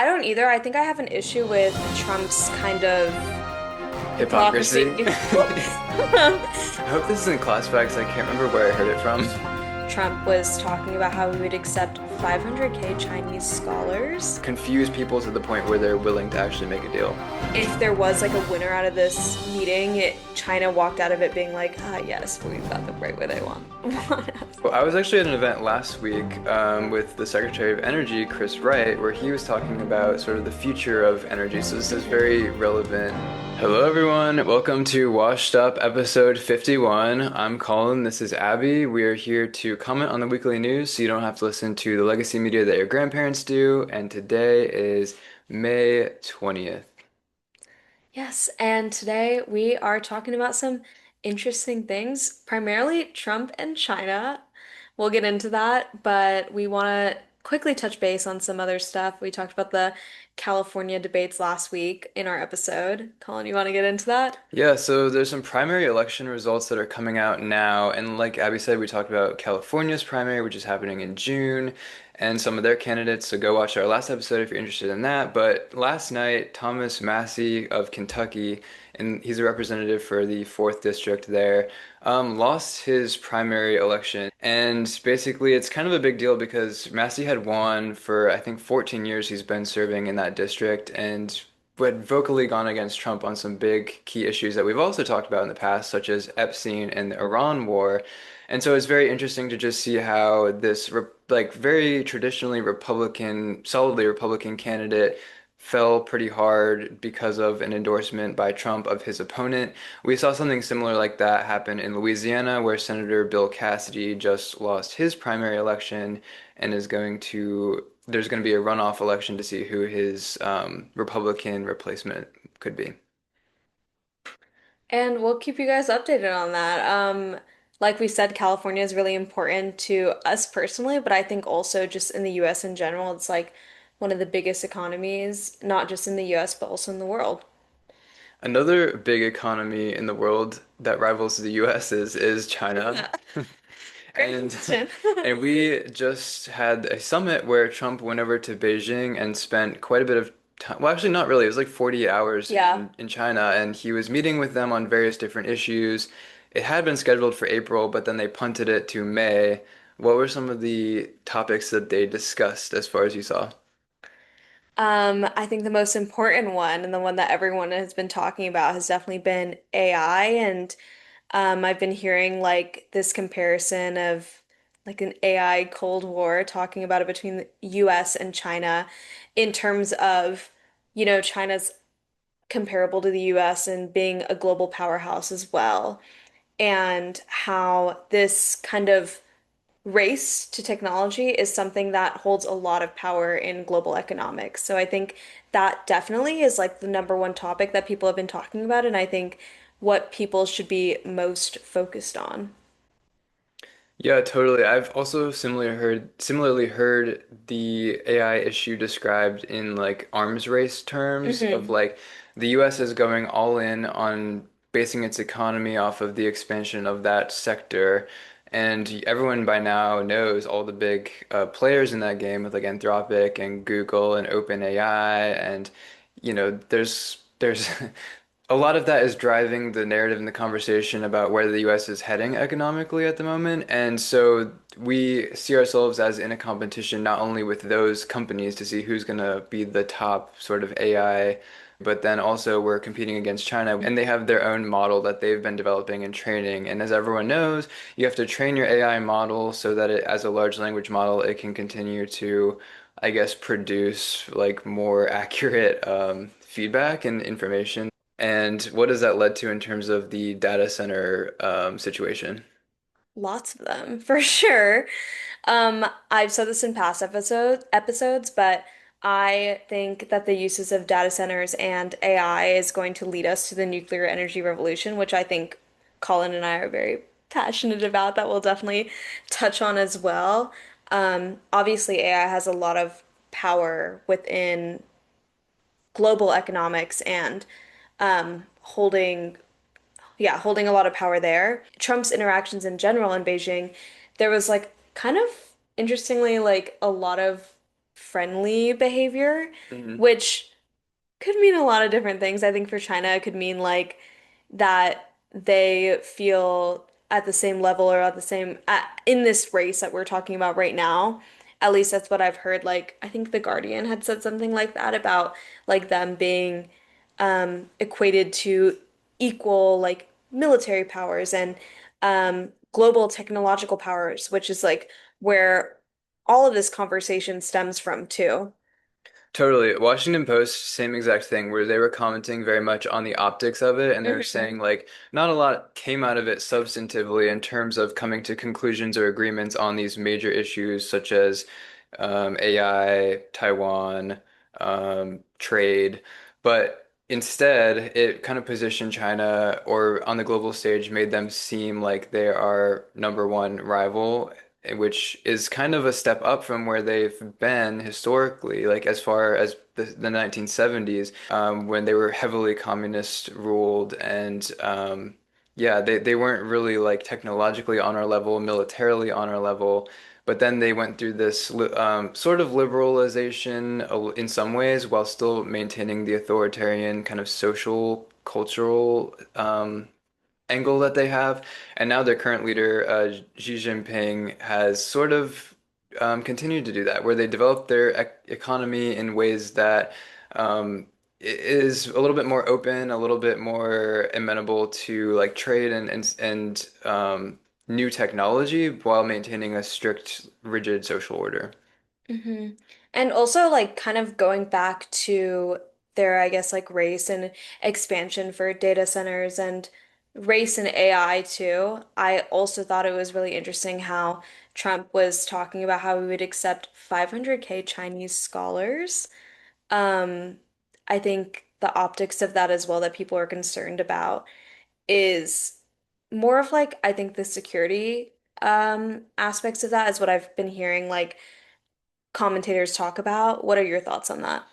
I don't either. I think I have an issue with Trump's kind of hypocrisy. Hypocrisy. I hope this isn't classified because I can't remember where I heard it from. Trump was talking about how he would accept 500K Chinese scholars Confuse people to the point where they're willing to actually make a deal. if there was like a winner out of this meeting. China walked out of it being like, ah, yes, we've got them right where they want us. Well, I was actually at an event last week with the Secretary of Energy, Chris Wright, where he was talking about sort of the future of energy. So this is very relevant. Hello, everyone. Welcome to Washed Up episode 51. I'm Colin. This is Abby. We are here to comment on the weekly news so you don't have to listen to the legacy media that your grandparents do. And today is May 20th. Yes, and today we are talking about some interesting things, primarily Trump and China. We'll get into that, but we want to quickly touch base on some other stuff. We talked about the California debates last week in our episode. Colin, you want to get into that? Yeah, so there's some primary election results that are coming out now. And like Abby said, we talked about California's primary, which is happening in June, and some of their candidates. So go watch our last episode if you're interested in that. But last night, Thomas Massie of Kentucky, and he's a representative for the 4th district there, lost his primary election. And basically, it's kind of a big deal because Massie had won for, I think, 14 years he's been serving in that district. And had vocally gone against Trump on some big key issues that we've also talked about in the past, such as Epstein and the Iran war. And so it's very interesting to just see how this like very traditionally Republican, solidly Republican candidate fell pretty hard because of an endorsement by Trump of his opponent. We saw something similar like that happen in Louisiana, where Senator Bill Cassidy just lost his primary election and is going to there's going to be a runoff election to see who his Republican replacement could be. And we'll keep you guys updated on that. Like we said, California is really important to us personally, but I think also just in the US in general, it's like one of the biggest economies, not just in the US, but also in the world. Another big economy in the world that rivals the US is China. Yeah, great And question. and we just had a summit where Trump went over to Beijing and spent quite a bit of time. Well, actually, not really. It was like 40 hours Yeah. in China, and he was meeting with them on various different issues. It had been scheduled for April, but then they punted it to May. What were some of the topics that they discussed as far as you saw? I think the most important one and the one that everyone has been talking about has definitely been AI. And I've been hearing like this comparison of like an AI Cold War, talking about it between the US and China in terms of, China's comparable to the US and being a global powerhouse as well, and how this kind of race to technology is something that holds a lot of power in global economics. So I think that definitely is like the number one topic that people have been talking about, and I think what people should be most focused on. Yeah, totally. I've also similarly heard the AI issue described in like arms race terms of Hmm. like the US is going all in on basing its economy off of the expansion of that sector. And everyone by now knows all the big players in that game with like Anthropic and Google and OpenAI and there's a lot of that is driving the narrative and the conversation about where the US is heading economically at the moment. And so we see ourselves as in a competition not only with those companies to see who's going to be the top sort of AI, but then also we're competing against China and they have their own model that they've been developing and training. And as everyone knows, you have to train your AI model so that it, as a large language model, it can continue to, I guess, produce like more accurate feedback and information. And what has that led to in terms of the data center situation? Lots of them, for sure. I've said this in past episodes, but I think that the uses of data centers and AI is going to lead us to the nuclear energy revolution, which I think Colin and I are very passionate about, that we'll definitely touch on as well. Obviously, AI has a lot of power within global economics and holding holding a lot of power there. Trump's interactions in general in Beijing, there was like kind of interestingly like a lot of friendly behavior, Hmm. which could mean a lot of different things. I think for China, it could mean like that they feel at the same level or at the same in this race that we're talking about right now. At least that's what I've heard. Like I think The Guardian had said something like that about like them being equated to equal like military powers and global technological powers, which is like where all of this conversation stems from too. Totally. Washington Post, same exact thing, where they were commenting very much on the optics of it, and they were Mhm. saying like not a lot came out of it substantively in terms of coming to conclusions or agreements on these major issues such as AI, Taiwan, trade, but instead it kind of positioned China or on the global stage made them seem like they are number one rival, which is kind of a step up from where they've been historically, like as far as the 1970s, when they were heavily communist ruled and yeah, they weren't really like technologically on our level, militarily on our level. But then they went through this sort of liberalization in some ways while still maintaining the authoritarian kind of social, cultural angle that they have. And now their current leader, Xi Jinping, has sort of continued to do that, where they develop their economy in ways that is a little bit more open, a little bit more amenable to like trade and new technology while maintaining a strict, rigid social order. hmm And also like kind of going back to their, I guess, like race and expansion for data centers and race and AI too. I also thought it was really interesting how Trump was talking about how we would accept 500K Chinese scholars. Um, I think the optics of that as well that people are concerned about is more of like I think the security aspects of that is what I've been hearing like commentators talk about. What are your thoughts on that?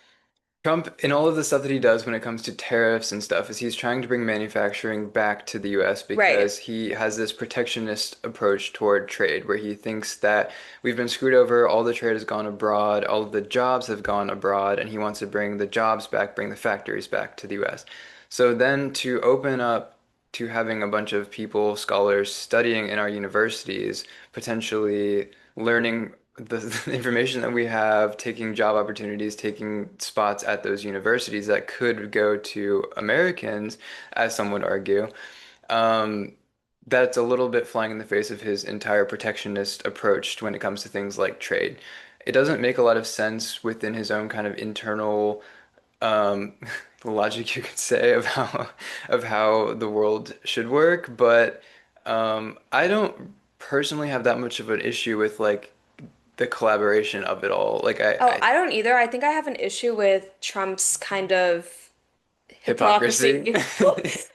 Trump, in all of the stuff that he does when it comes to tariffs and stuff, is he's trying to bring manufacturing back to the US Right. because he has this protectionist approach toward trade where he thinks that we've been screwed over, all the trade has gone abroad, all of the jobs have gone abroad, and he wants to bring the jobs back, bring the factories back to the US. So then to open up to having a bunch of people, scholars studying in our universities, potentially learning the information that we have, taking job opportunities, taking spots at those universities that could go to Americans, as some would argue, um, that's a little bit flying in the face of his entire protectionist approach when it comes to things like trade. It doesn't make a lot of sense within his own kind of internal um, logic, you could say, of how the world should work, but I don't personally have that much of an issue with like the collaboration of it all. Like Oh, I don't either. I think I have an issue with Trump's kind of hypocrisy. hypocrisy.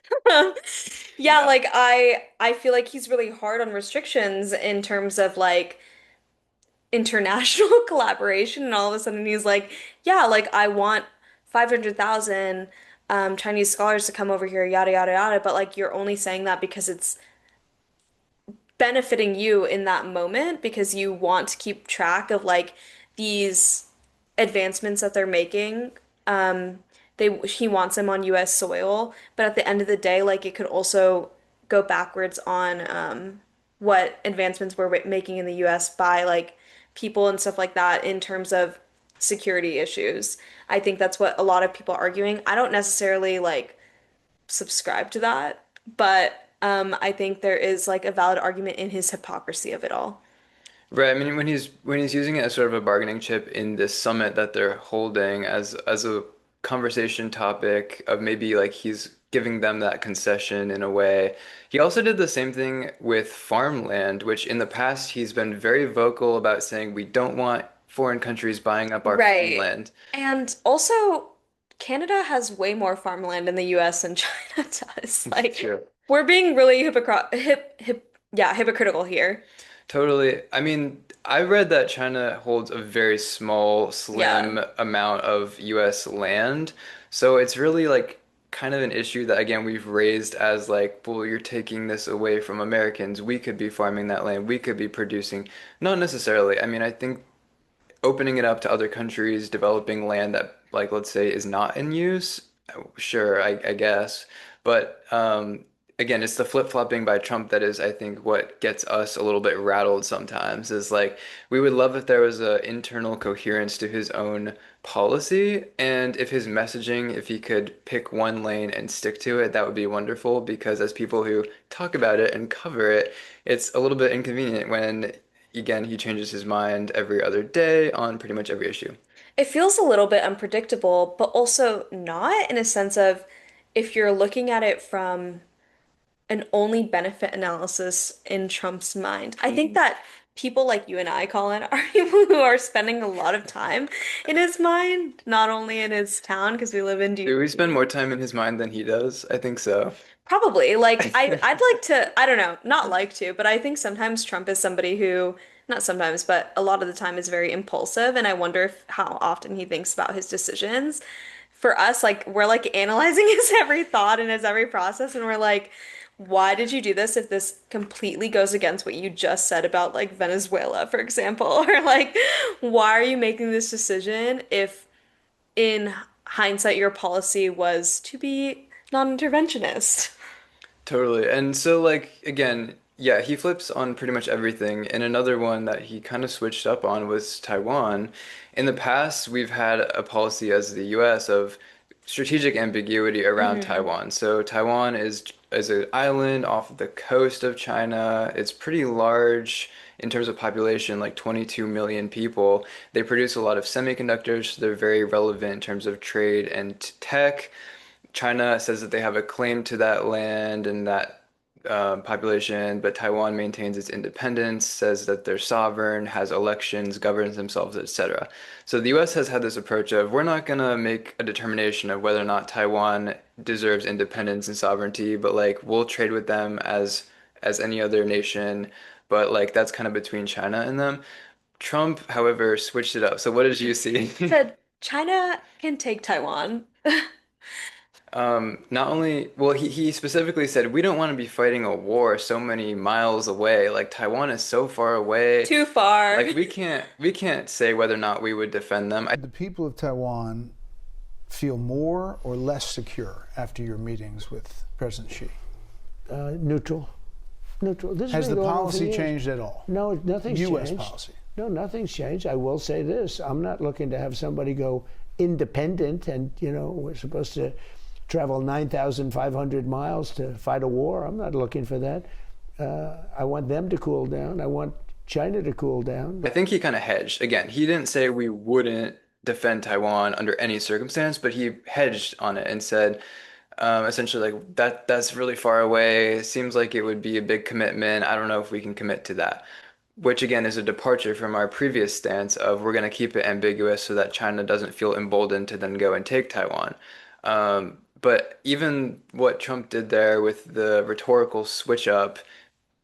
Yeah, Yeah. like I feel like he's really hard on restrictions in terms of like international collaboration and all of a sudden he's like, yeah, like I want 500,000 Chinese scholars to come over here, yada yada yada, but like you're only saying that because it's benefiting you in that moment because you want to keep track of like these advancements that they're making. Um, he wants them on US soil, but at the end of the day, like it could also go backwards on what advancements we're making in the US by like people and stuff like that in terms of security issues. I think that's what a lot of people are arguing. I don't necessarily like subscribe to that, but I think there is like a valid argument in his hypocrisy of it all. Right. I mean, when he's using it as sort of a bargaining chip in this summit that they're holding as a conversation topic of maybe like he's giving them that concession in a way. He also did the same thing with farmland, which in the past he's been very vocal about saying we don't want foreign countries buying up our Right. farmland. And also, Canada has way more farmland in the US than China does. Like, True. we're being really yeah, hypocritical here. Totally. I mean, I read that China holds a very small, Yeah. slim amount of US land. So it's really like kind of an issue that, again, we've raised as like, well, you're taking this away from Americans. We could be farming that land. We could be producing. Not necessarily. I mean, I think opening it up to other countries, developing land that, like, let's say, is not in use, sure, I guess. But again, it's the flip-flopping by Trump that is, I think, what gets us a little bit rattled sometimes. Is like we would love if there was a internal coherence to his own policy, and if his messaging, if he could pick one lane and stick to it, that would be wonderful. Because as people who talk about it and cover it, it's a little bit inconvenient when, again, he changes his mind every other day on pretty much every issue. It feels a little bit unpredictable, but also not in a sense of if you're looking at it from an only benefit analysis in Trump's mind. I think that people like you and I, Colin, are people who are spending a lot of time in his mind, not only in his town, because we live in Do we spend DC. more time in his mind than he does? I think so. Probably. Like I'd like to, I don't know, not like to, but I think sometimes Trump is somebody who, not sometimes, but a lot of the time is very impulsive, and I wonder if how often he thinks about his decisions. For us, like we're like analyzing his every thought and his every process, and we're like, why did you do this if this completely goes against what you just said about like Venezuela, for example? Or like, why are you making this decision if in hindsight your policy was to be non-interventionist? Totally. And so, like, again, yeah, he flips on pretty much everything. And another one that he kind of switched up on was Taiwan. In the past, we've had a policy as the US of strategic ambiguity around Hmm. Taiwan. So Taiwan is an island off of the coast of China. It's pretty large in terms of population, like 22 million people. They produce a lot of semiconductors, so they're very relevant in terms of trade and tech. China says that they have a claim to that land and that population, but Taiwan maintains its independence, says that they're sovereign, has elections, governs themselves, etc. So the US has had this approach of we're not going to make a determination of whether or not Taiwan deserves independence and sovereignty, but like we'll trade with them as any other nation, but like that's kind of between China and them. Trump, however, switched it up. So what did you see? Said China can take Taiwan. Not only, well, he specifically said, we don't want to be fighting a war so many miles away. Like Taiwan is so far away. Too far. Like we can't say whether or not we would defend them. The people of Taiwan feel more or less secure after your meetings with President Xi? Neutral. Neutral. This has Has been the going on for policy years. changed at all? No, nothing's U.S. changed. policy. No, nothing's changed. I will say this: I'm not looking to have somebody go independent, and we're supposed to travel 9,500 miles to fight a war. I'm not looking for that. I want them to cool down. I want China to cool down. I think he kind of hedged. Again, he didn't say we wouldn't defend Taiwan under any circumstance, but he hedged on it and said, essentially like that's really far away. It seems like it would be a big commitment. I don't know if we can commit to that. Which again is a departure from our previous stance of we're going to keep it ambiguous so that China doesn't feel emboldened to then go and take Taiwan. But even what Trump did there with the rhetorical switch up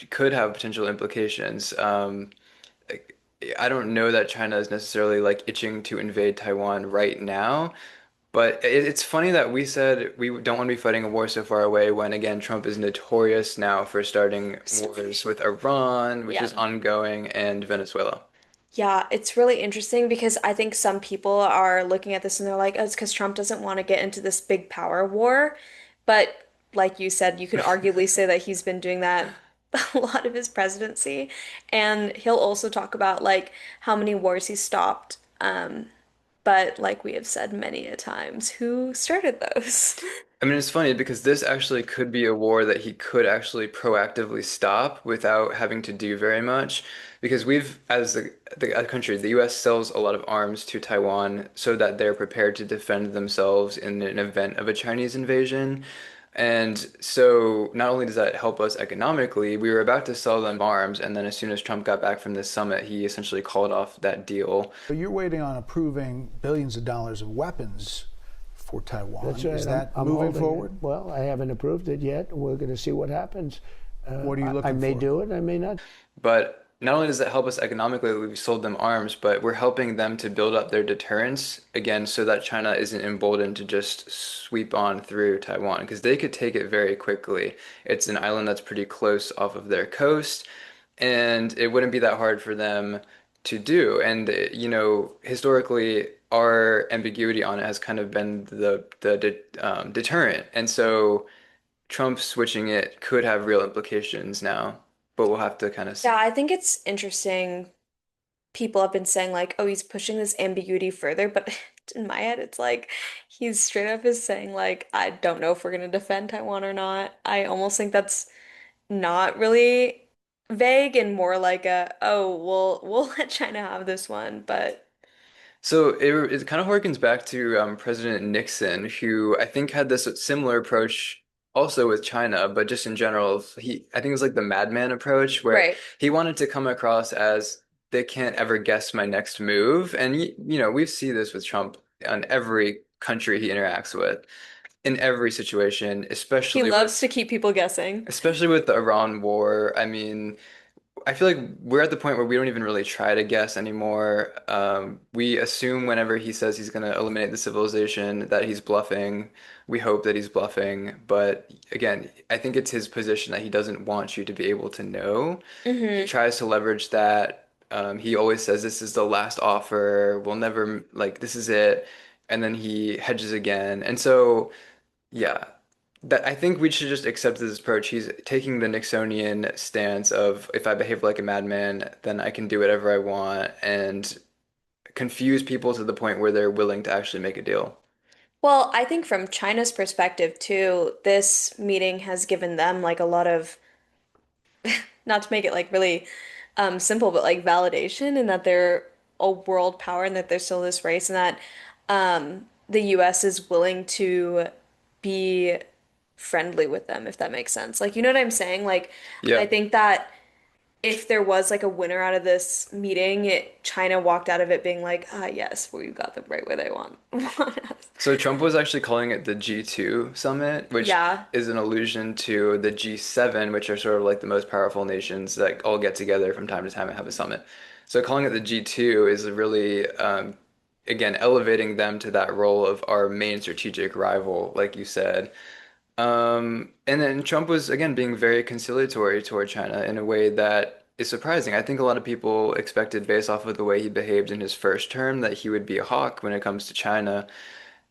could have potential implications. I don't know that China is necessarily like itching to invade Taiwan right now, but it's funny that we said we don't want to be fighting a war so far away when, again, Trump is notorious now for starting wars with Iran, which is Yeah. ongoing, and Venezuela. Yeah, it's really interesting because I think some people are looking at this and they're like, oh, it's because Trump doesn't want to get into this big power war. But like you said, you could arguably say that he's been doing that a lot of his presidency. And he'll also talk about like how many wars he stopped. But like we have said many a times, who started those? I mean, it's funny because this actually could be a war that he could actually proactively stop without having to do very much. Because we've, as the country, the US sells a lot of arms to Taiwan so that they're prepared to defend themselves in an event of a Chinese invasion. And so not only does that help us economically, we were about to sell them arms, and then as soon as Trump got back from this summit, he essentially called off that deal. So you're waiting on approving billions of dollars of weapons for Taiwan. That's right. Is that I'm moving holding forward? it. Well, I haven't approved it yet. We're going to see what happens. What are you I looking may for? do it. I may not. But not only does that help us economically, that we've sold them arms, but we're helping them to build up their deterrence again so that China isn't emboldened to just sweep on through Taiwan because they could take it very quickly. It's an island that's pretty close off of their coast, and it wouldn't be that hard for them. to do. And historically, our ambiguity on it has kind of been the deterrent. And so Trump switching it could have real implications now, but we'll have to kind of Yeah, see. I think it's interesting. People have been saying like, oh, he's pushing this ambiguity further, but in my head, it's like he's straight up is saying like, I don't know if we're gonna defend Taiwan or not. I almost think that's not really vague and more like a, oh, we'll let China have this one, but So it kind of harkens back to President Nixon, who I think had this similar approach also with China, but just in general, I think it was like the madman approach, where right. he wanted to come across as they can't ever guess my next move, and we see this with Trump on every country he interacts with, in every situation, He loves to keep people guessing. especially with the Iran war. I mean. I feel like we're at the point where we don't even really try to guess anymore. We assume whenever he says he's going to eliminate the civilization that he's bluffing. We hope that he's bluffing. But again, I think it's his position that he doesn't want you to be able to know. He Hmm. tries to leverage that. He always says this is the last offer. We'll never, like, this is it. And then he hedges again. And so. Yeah, that I think we should just accept this approach. He's taking the Nixonian stance of if I behave like a madman, then I can do whatever I want and confuse people to the point where they're willing to actually make a deal. Well, I think from China's perspective too, this meeting has given them like a lot of, not to make it like really simple, but like validation and that they're a world power and that there's still this race and that the US is willing to be friendly with them, if that makes sense. Like, you know what I'm saying? Like, I Yeah. think that if there was like a winner out of this meeting, China walked out of it being like, ah, yes, we got them right where they want us. So Trump was actually calling it the G2 summit, which Yeah. is an allusion to the G7, which are sort of like the most powerful nations that all get together from time to time and have a summit. So calling it the G2 is really, again, elevating them to that role of our main strategic rival, like you said. And then Trump was again being very conciliatory toward China in a way that is surprising. I think a lot of people expected, based off of the way he behaved in his first term, that he would be a hawk when it comes to China,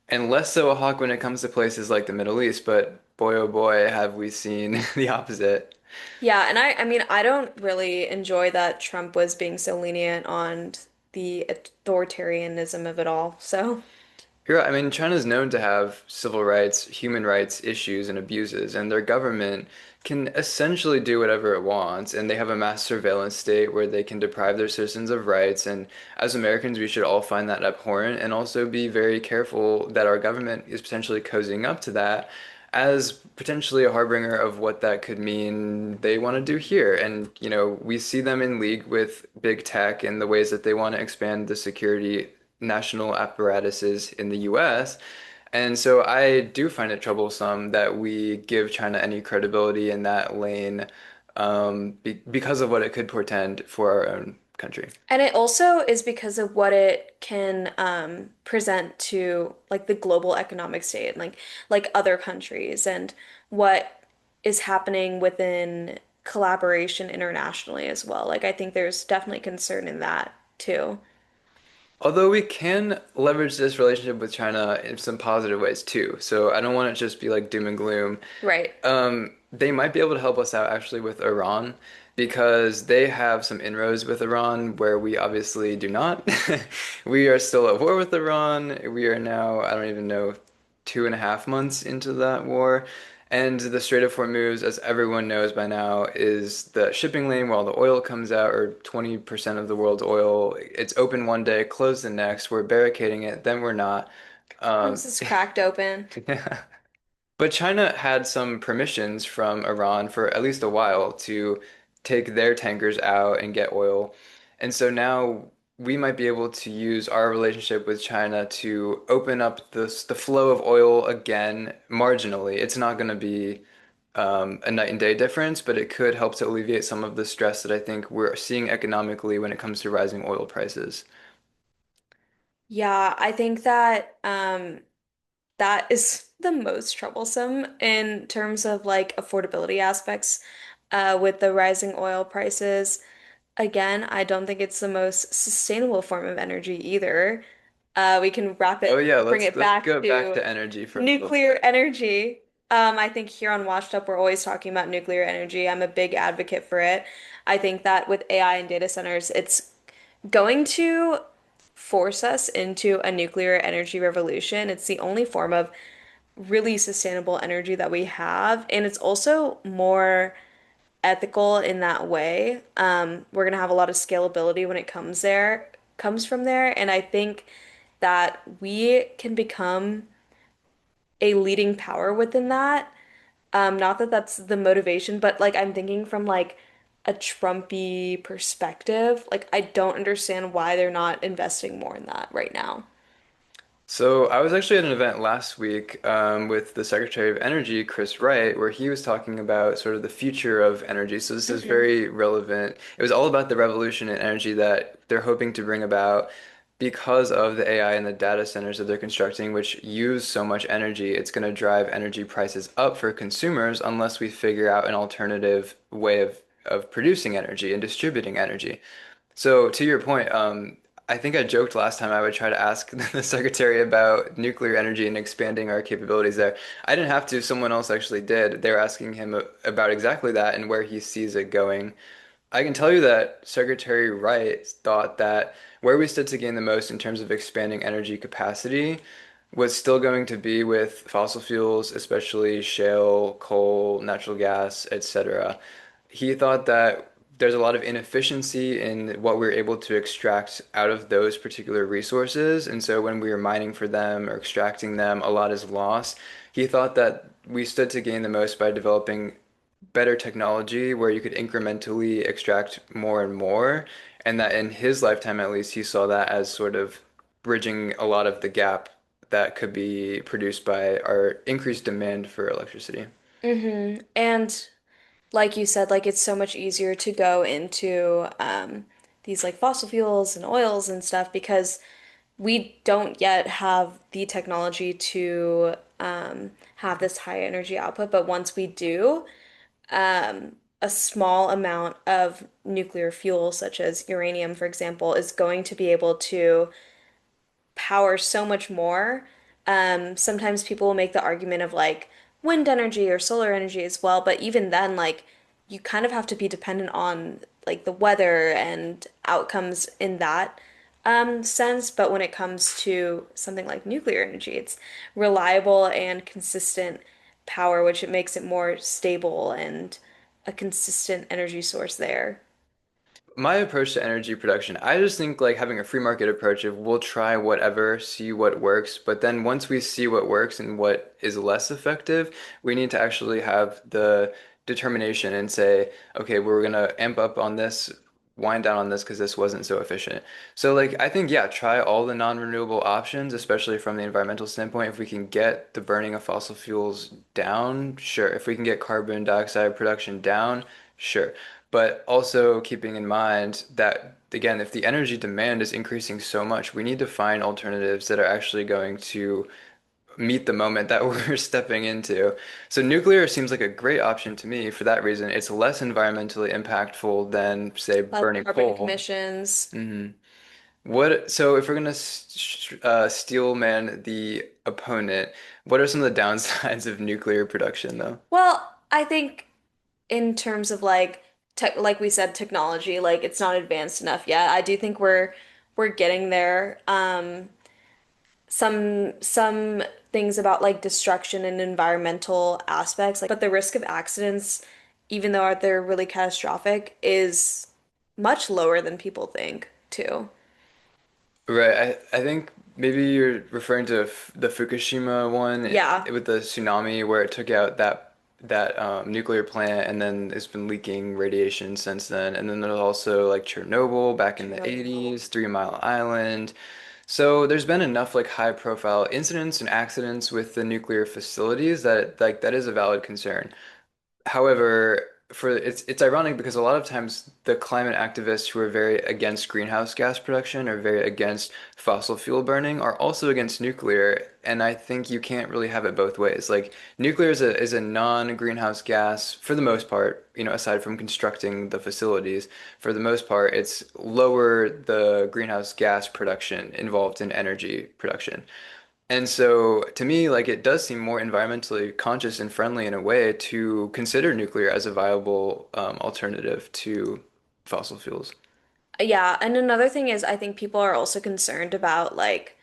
and less so a hawk when it comes to places like the Middle East. But boy, oh boy, have we seen the opposite. Yeah, and I mean, I don't really enjoy that Trump was being so lenient on the authoritarianism of it all. So, You're right. I mean, China's known to have civil rights, human rights issues and abuses, and their government can essentially do whatever it wants, and they have a mass surveillance state where they can deprive their citizens of rights. And as Americans, we should all find that abhorrent and also be very careful that our government is potentially cozying up to that as potentially a harbinger of what that could mean they want to do here. And, we see them in league with big tech and the ways that they want to expand the security national apparatuses in the US. And so I do find it troublesome that we give China any credibility in that lane because of what it could portend for our own country. and it also is because of what it can present to like the global economic state and like other countries and what is happening within collaboration internationally as well. Like I think there's definitely concern in that too. Although we can leverage this relationship with China in some positive ways too. So I don't want it to just be like doom and gloom. Right. They might be able to help us out actually with Iran because they have some inroads with Iran where we obviously do not. We are still at war with Iran. We are now, I don't even know, 2.5 months into that war. And the Strait of Hormuz, as everyone knows by now, is the shipping lane while the oil comes out, or 20% of the world's oil. It's open one day, closed the next. We're barricading it, then we're not. Once it's cracked open. But China had some permissions from Iran for at least a while to take their tankers out and get oil. And so now we might be able to use our relationship with China to open up the flow of oil again marginally. It's not going to be a night and day difference, but it could help to alleviate some of the stress that I think we're seeing economically when it comes to rising oil prices. Yeah, I think that that is the most troublesome in terms of like affordability aspects with the rising oil prices. Again, I don't think it's the most sustainable form of energy either. We can Oh yeah, bring it let's back go back to to energy for a little nuclear bit. energy. I think here on Washed Up, we're always talking about nuclear energy. I'm a big advocate for it. I think that with AI and data centers, it's going to force us into a nuclear energy revolution. It's the only form of really sustainable energy that we have, and it's also more ethical in that way. We're gonna have a lot of scalability when it comes from there, and I think that we can become a leading power within that. Not that that's the motivation, but like I'm thinking from like a Trumpy perspective. Like I don't understand why they're not investing more in that right now. So I was actually at an event last week with the Secretary of Energy, Chris Wright, where he was talking about sort of the future of energy. So this is Hmm. very relevant. It was all about the revolution in energy that they're hoping to bring about because of the AI and the data centers that they're constructing, which use so much energy. It's going to drive energy prices up for consumers unless we figure out an alternative way of producing energy and distributing energy. So to your point, I think I joked last time I would try to ask the secretary about nuclear energy and expanding our capabilities there. I didn't have to, someone else actually did. They were asking him about exactly that and where he sees it going. I can tell you that Secretary Wright thought that where we stood to gain the most in terms of expanding energy capacity was still going to be with fossil fuels, especially shale, coal, natural gas, etc. He thought that there's a lot of inefficiency in what we're able to extract out of those particular resources. And so when we are mining for them or extracting them, a lot is lost. He thought that we stood to gain the most by developing better technology where you could incrementally extract more and more. And that in his lifetime, at least, he saw that as sort of bridging a lot of the gap that could be produced by our increased demand for electricity. And like you said, like it's so much easier to go into these like fossil fuels and oils and stuff because we don't yet have the technology to have this high energy output. But once we do, a small amount of nuclear fuel, such as uranium, for example, is going to be able to power so much more. Sometimes people will make the argument of like wind energy or solar energy as well, but even then, like you kind of have to be dependent on like the weather and outcomes in that sense. But when it comes to something like nuclear energy, it's reliable and consistent power, which it makes it more stable and a consistent energy source there. My approach to energy production, I just think like having a free market approach of we'll try whatever, see what works, but then once we see what works and what is less effective, we need to actually have the determination and say, okay, we're gonna amp up on this, wind down on this because this wasn't so efficient. So like I think yeah, try all the non-renewable options, especially from the environmental standpoint. If we can get the burning of fossil fuels down, sure. If we can get carbon dioxide production down, sure. But also keeping in mind that, again, if the energy demand is increasing so much, we need to find alternatives that are actually going to meet the moment that we're stepping into. So nuclear seems like a great option to me for that reason. It's less environmentally impactful than, say, Less burning carbon coal. emissions. hmm so if we're gonna steel man the opponent, what are some of the downsides of nuclear production, though? Well, I think in terms of like tech, like we said, technology, like it's not advanced enough yet. I do think we're getting there. Some things about like destruction and environmental aspects, like but the risk of accidents, even though they're really catastrophic, is much lower than people think too. Right. I think maybe you're referring to the Fukushima one Yeah, with the tsunami where it took out that nuclear plant and then it's been leaking radiation since then. And then there's also like Chernobyl back in the Chernobyl. 80s, Three Mile Island. So there's been enough like high profile incidents and accidents with the nuclear facilities that like that is a valid concern. However, it's ironic because a lot of times the climate activists who are very against greenhouse gas production or very against fossil fuel burning are also against nuclear, and I think you can't really have it both ways. Like nuclear is a non-greenhouse gas for the most part, aside from constructing the facilities. For the most part, it's lower the greenhouse gas production involved in energy production. And so to me, like it does seem more environmentally conscious and friendly in a way to consider nuclear as a viable alternative to fossil fuels. Yeah, and another thing is I think people are also concerned about like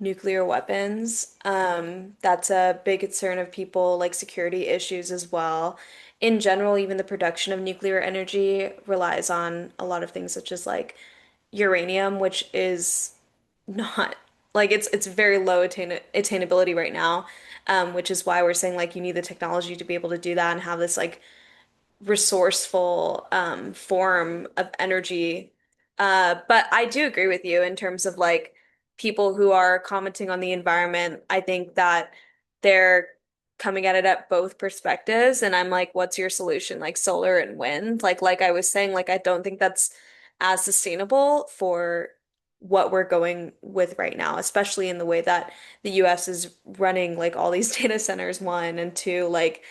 nuclear weapons. That's a big concern of people, like security issues as well. In general, even the production of nuclear energy relies on a lot of things such as like uranium, which is not like it's very low attainability right now, which is why we're saying like you need the technology to be able to do that and have this like resourceful form of energy. But I do agree with you in terms of like people who are commenting on the environment. I think that they're coming at it at both perspectives, and I'm like, what's your solution? Like solar and wind? Like I was saying, like I don't think that's as sustainable for what we're going with right now, especially in the way that the US is running like all these data centers, one, and two, like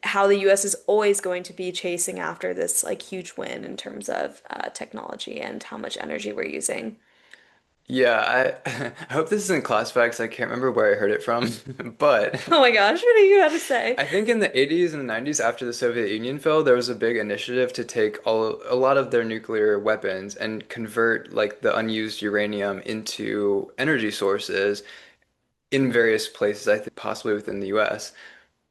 how the US is always going to be chasing after this like huge win in terms of technology and how much energy we're using. Yeah, I hope this isn't classified because I can't remember where I heard it from, but Oh my gosh, what do you have to say? I think in the 80s and the 90s after the Soviet Union fell, there was a big initiative to take a lot of their nuclear weapons and convert like the unused uranium into energy sources in various places, I think possibly within the US.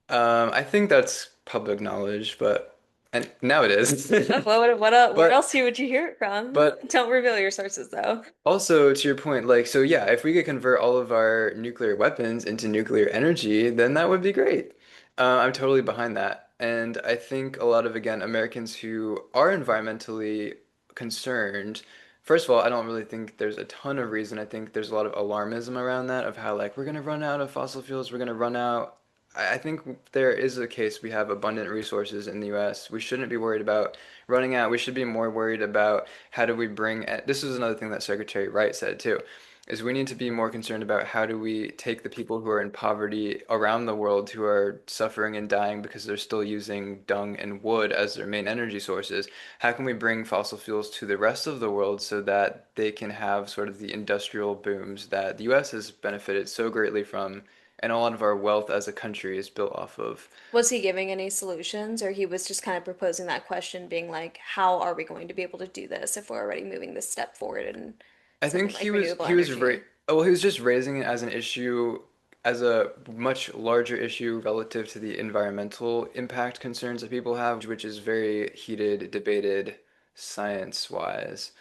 I think that's public knowledge, but and now it is. Where But else would you hear it from? but Don't reveal your sources though. also to your point, like so yeah, if we could convert all of our nuclear weapons into nuclear energy, then that would be great. I'm totally behind that. And I think a lot of again Americans who are environmentally concerned, first of all, I don't really think there's a ton of reason. I think there's a lot of alarmism around that of how like we're gonna run out of fossil fuels, we're gonna run out. I think there is a case we have abundant resources in the US. We shouldn't be worried about running out. We should be more worried about how do we bring, this is another thing that Secretary Wright said too, is we need to be more concerned about how do we take the people who are in poverty around the world who are suffering and dying because they're still using dung and wood as their main energy sources. How can we bring fossil fuels to the rest of the world so that they can have sort of the industrial booms that the US has benefited so greatly from, and a lot of our wealth as a country is built off of. Was he giving any solutions, or he was just kind of proposing that question, being like, how are we going to be able to do this if we're already moving this step forward in I think something like renewable energy? well, he was just raising it as an issue, as a much larger issue relative to the environmental impact concerns that people have, which is very heated, debated science-wise.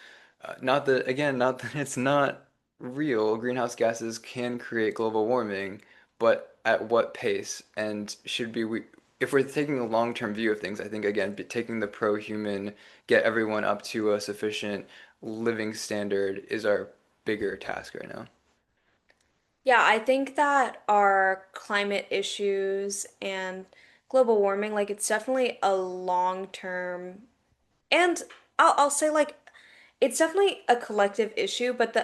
Not that, again, not that it's not real. Greenhouse gases can create global warming, but at what pace? And if we're taking a long-term view of things, I think again, taking the pro-human, get everyone up to a sufficient living standard is our bigger task right now. Yeah, I think that our climate issues and global warming, like it's definitely a long term, and I'll say like it's definitely a collective issue, but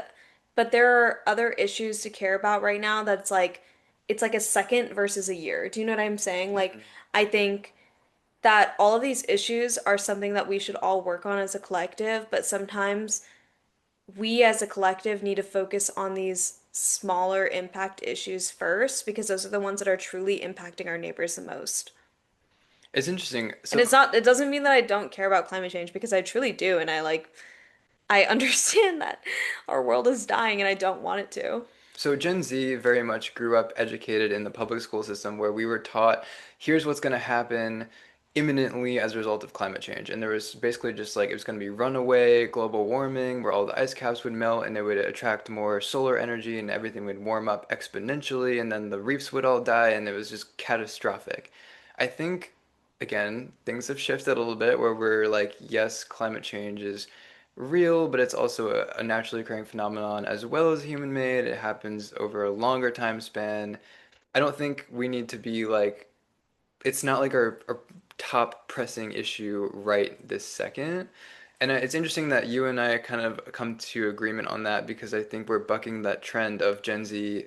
there are other issues to care about right now that's like it's like a second versus a year. Do you know what I'm saying? Like Mhm. I think that all of these issues are something that we should all work on as a collective, but sometimes we as a collective need to focus on these smaller impact issues first because those are the ones that are truly impacting our neighbors the most. It's interesting. And So it doesn't mean that I don't care about climate change because I truly do. And I understand that our world is dying and I don't want it to. So Gen Z very much grew up educated in the public school system where we were taught, here's what's going to happen imminently as a result of climate change. And there was basically just like it was going to be runaway global warming where all the ice caps would melt and it would attract more solar energy and everything would warm up exponentially and then the reefs would all die and it was just catastrophic. I think again, things have shifted a little bit where we're like, yes, climate change is real, but it's also a naturally occurring phenomenon as well as human made. It happens over a longer time span. I don't think we need to be like, it's not like our top pressing issue right this second. And it's interesting that you and I kind of come to agreement on that because I think we're bucking that trend of Gen Z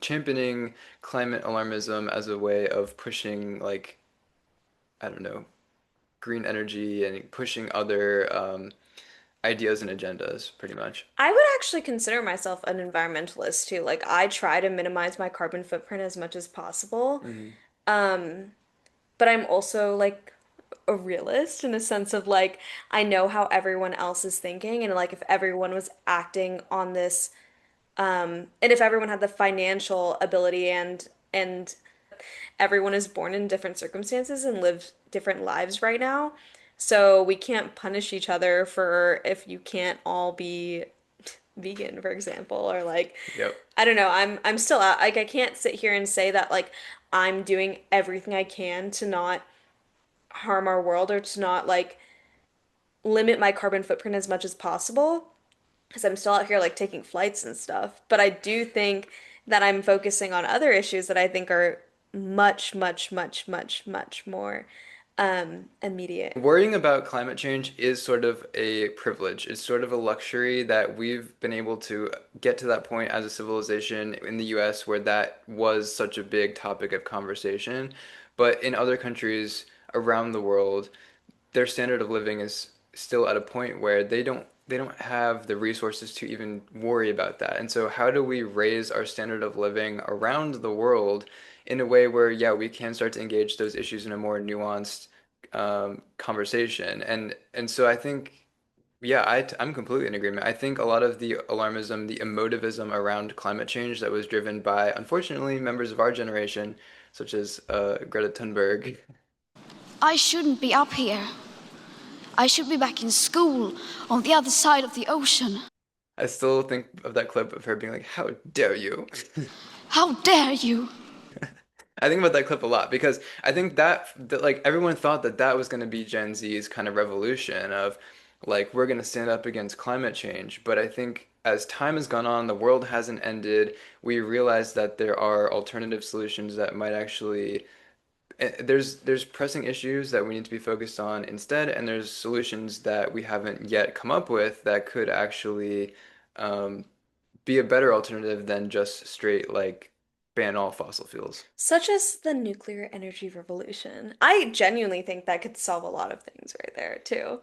championing climate alarmism as a way of pushing, like, I don't know, green energy and pushing other ideas and agendas, pretty much. I would actually consider myself an environmentalist too. Like I try to minimize my carbon footprint as much as possible. Hmm. Um, but I'm also like a realist in a sense of like I know how everyone else is thinking and like if everyone was acting on this and if everyone had the financial ability and everyone is born in different circumstances and live different lives right now. So we can't punish each other for if you can't all be vegan, for example, or like Yep. I don't know. I'm still out. Like I can't sit here and say that like I'm doing everything I can to not harm our world or to not like limit my carbon footprint as much as possible because I'm still out here like taking flights and stuff. But I do think that I'm focusing on other issues that I think are much, much, much, much, much more immediate. Worrying about climate change is sort of a privilege. It's sort of a luxury that we've been able to get to that point as a civilization in the US where that was such a big topic of conversation. But in other countries around the world, their standard of living is still at a point where they don't have the resources to even worry about that. And so how do we raise our standard of living around the world in a way where, yeah, we can start to engage those issues in a more nuanced conversation? And so I think, yeah, I'm completely in agreement. I think a lot of the alarmism, the emotivism around climate change that was driven by, unfortunately, members of our generation, such as Greta Thunberg. I shouldn't be up here. I should be back in school on the other side of the ocean. I still think of that clip of her being like, "How dare you?" How dare you? I think about that clip a lot because I think that like everyone thought that that was going to be Gen Z's kind of revolution of like we're going to stand up against climate change. But I think as time has gone on, the world hasn't ended. We realize that there are alternative solutions that might actually there's pressing issues that we need to be focused on instead, and there's solutions that we haven't yet come up with that could actually um, be a better alternative than just straight like ban all fossil fuels. Such as the nuclear energy revolution. I genuinely think that could solve a lot of things right there too.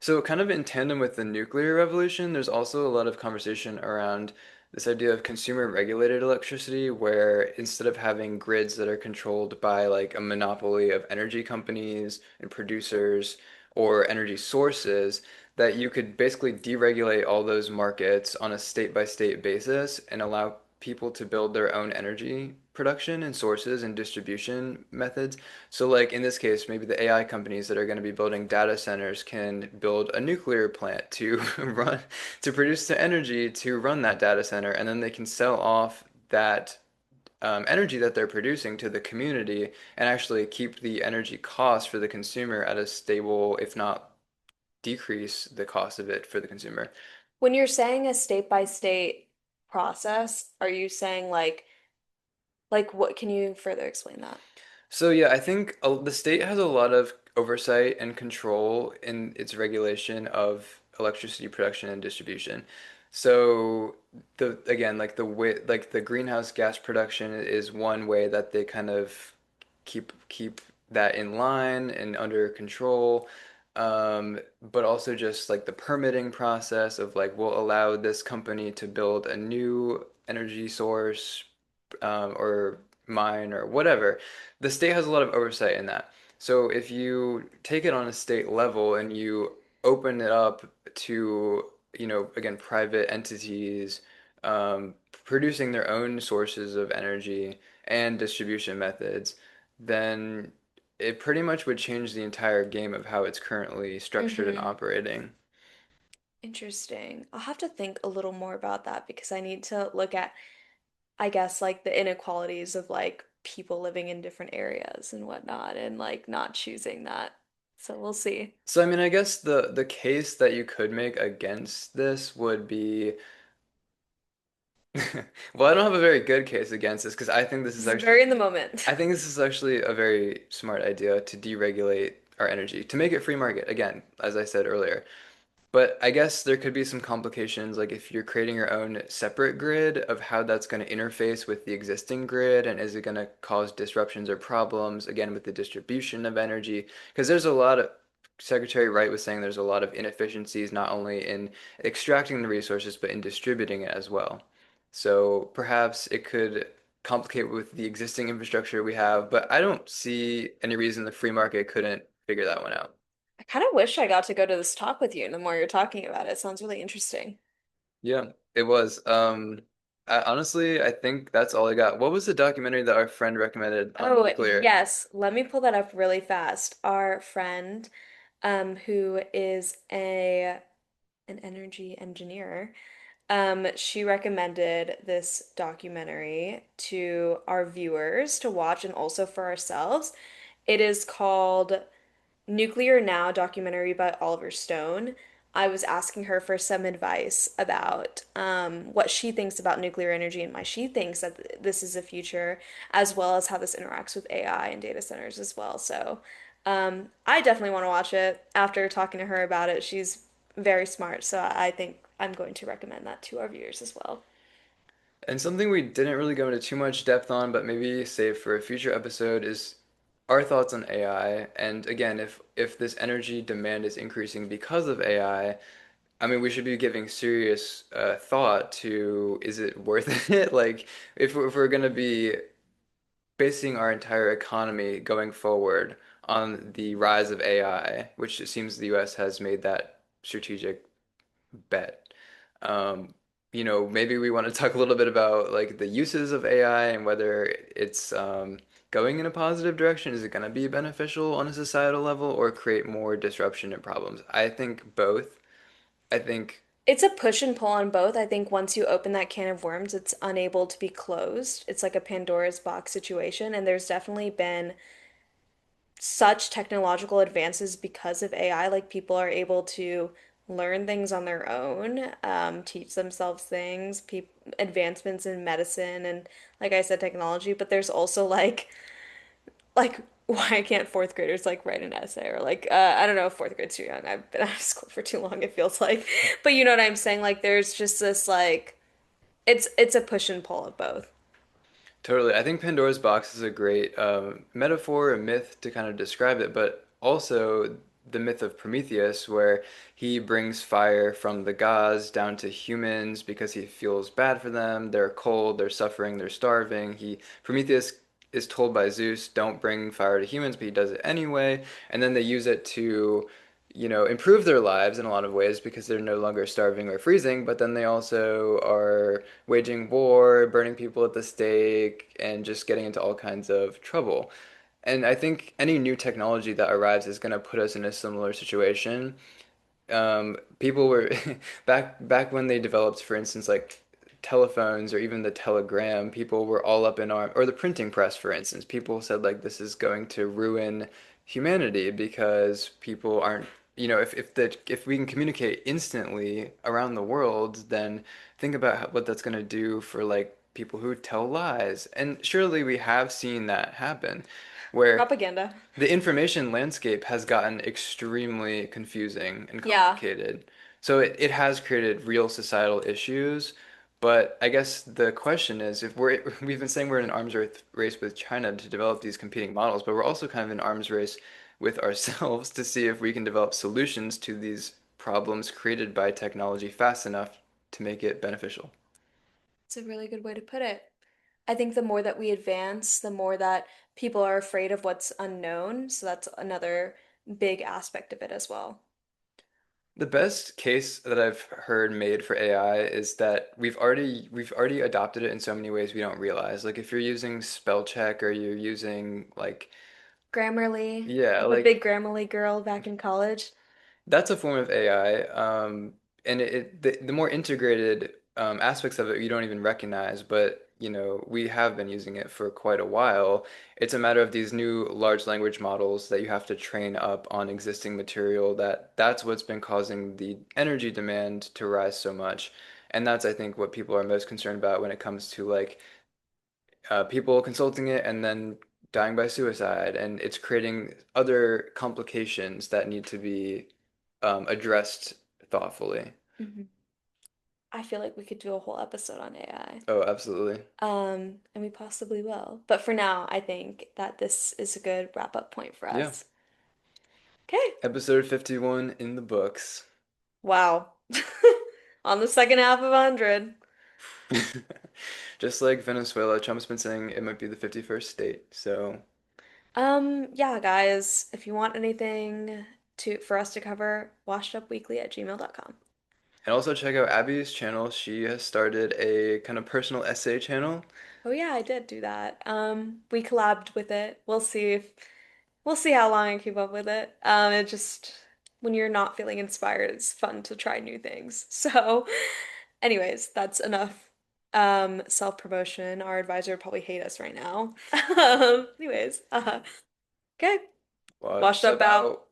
So, kind of in tandem with the nuclear revolution, there's also a lot of conversation around this idea of consumer regulated electricity, where instead of having grids that are controlled by like a monopoly of energy companies and producers or energy sources, that you could basically deregulate all those markets on a state by state basis and allow people to build their own energy production and sources and distribution methods. So, like in this case, maybe the AI companies that are going to be building data centers can build a nuclear plant to run, to produce the energy to run that data center, and then they can sell off that energy that they're producing to the community and actually keep the energy cost for the consumer at a stable, if not decrease the cost of it for the consumer. When you're saying a state by state process, are you saying like what can you further explain that? So yeah, I think the state has a lot of oversight and control in its regulation of electricity production and distribution. So the again, like the way like the greenhouse gas production is one way that they kind of keep that in line and under control. But also just like the permitting process of like we'll allow this company to build a new energy source or mine or whatever. The state has a lot of oversight in that. So if you take it on a state level and you open it up to, again, private entities producing their own sources of energy and distribution methods, then it pretty much would change the entire game of how it's currently structured and Mm-hmm. operating. Interesting. I'll have to think a little more about that because I need to look at, I guess, like the inequalities of like people living in different areas and whatnot and like not choosing that. So we'll see. So I mean, I guess the case that you could make against this would be Well, I don't have a very good case against this because This is very in the moment. I think this is actually a very smart idea to deregulate our energy, to make it free market, again, as I said earlier. But I guess there could be some complications, like if you're creating your own separate grid of how that's going to interface with the existing grid, and is it going to cause disruptions or problems, again, with the distribution of energy? Because there's a lot of, Secretary Wright was saying there's a lot of inefficiencies, not only in extracting the resources, but in distributing it as well. So perhaps it could complicate with the existing infrastructure we have, but I don't see any reason the free market couldn't figure that one out. I kind of wish I got to go to this talk with you, and the more you're talking about it, it sounds really interesting. Yeah, it was. Honestly, I think that's all I got. What was the documentary that our friend recommended on Oh, nuclear? yes. Let me pull that up really fast. Our friend, who is an energy engineer, she recommended this documentary to our viewers to watch and also for ourselves. It is called Nuclear Now documentary by Oliver Stone. I was asking her for some advice about what she thinks about nuclear energy and why she thinks that this is a future, as well as how this interacts with AI and data centers as well. So I definitely want to watch it after talking to her about it. She's very smart, so I think I'm going to recommend that to our viewers as well. And something we didn't really go into too much depth on, but maybe save for a future episode is our thoughts on AI. And again, if this energy demand is increasing because of AI, I mean, we should be giving serious thought to, is it worth it? Like, if we're going to be basing our entire economy going forward on the rise of AI, which it seems the US has made that strategic bet. Um, maybe we want to talk a little bit about like the uses of AI and whether it's going in a positive direction. Is it going to be beneficial on a societal level or create more disruption and problems? I think both. I think It's a push and pull on both. I think once you open that can of worms, it's unable to be closed. It's like a Pandora's box situation, and there's definitely been such technological advances because of AI. Like people are able to learn things on their own, teach themselves things, pe advancements in medicine and, like I said, technology. But there's also like why can't fourth graders like write an essay or like I don't know if fourth grade's too young. I've been out of school for too long, it feels like. But you know what I'm saying? Like there's just this like it's a push and pull of both. totally. I think Pandora's box is a great metaphor, a myth to kind of describe it, but also the myth of Prometheus, where he brings fire from the gods down to humans because he feels bad for them. They're cold, they're suffering, they're starving. Prometheus is told by Zeus, don't bring fire to humans, but he does it anyway. And then they use it to improve their lives in a lot of ways because they're no longer starving or freezing, but then they also are waging war, burning people at the stake, and just getting into all kinds of trouble. And I think any new technology that arrives is going to put us in a similar situation. People were back when they developed, for instance, like telephones or even the telegram, people were all up in arms, or the printing press, for instance. People said like this is going to ruin humanity because people aren't, if we can communicate instantly around the world, then think about what that's going to do for like people who tell lies. And surely we have seen that happen, where Propaganda. the information landscape has gotten extremely confusing and Yeah. complicated. So it has created real societal issues. But I guess the question is if we've been saying we're in an race with China to develop these competing models, but we're also kind of in an arms race with ourselves to see if we can develop solutions to these problems created by technology fast enough to make it beneficial. It's a really good way to put it. I think the more that we advance, the more that people are afraid of what's unknown. So that's another big aspect of it as well. The best case that I've heard made for AI is that we've already adopted it in so many ways we don't realize. Like if you're using spell check or you're using like Grammarly. yeah, I'm a big Grammarly girl back in college. that's a form of AI. And the more integrated aspects of it you don't even recognize, but we have been using it for quite a while. It's a matter of these new large language models that you have to train up on existing material that's what's been causing the energy demand to rise so much. And that's, I think, what people are most concerned about when it comes to like people consulting it and then dying by suicide, and it's creating other complications that need to be addressed thoughtfully. Mhm. I feel like we could do a whole episode on AI. Oh, absolutely. And we possibly will. But for now, I think that this is a good wrap-up point for Yeah. us. Okay. Episode 51 in the books. Wow. On the second half of 100. Just like Venezuela, Trump's been saying it might be the 51st state. So, Yeah, guys, if you want anything for us to cover, washedupweekly@gmail.com. and also check out Abby's channel. She has started a kind of personal essay channel. Oh yeah, I did do that. We collabed with it. We'll see how long I keep up with it. It just when you're not feeling inspired, it's fun to try new things. So, anyways, that's enough self-promotion. Our advisor would probably hate us right now. Anyways, okay. Washed What's up out. about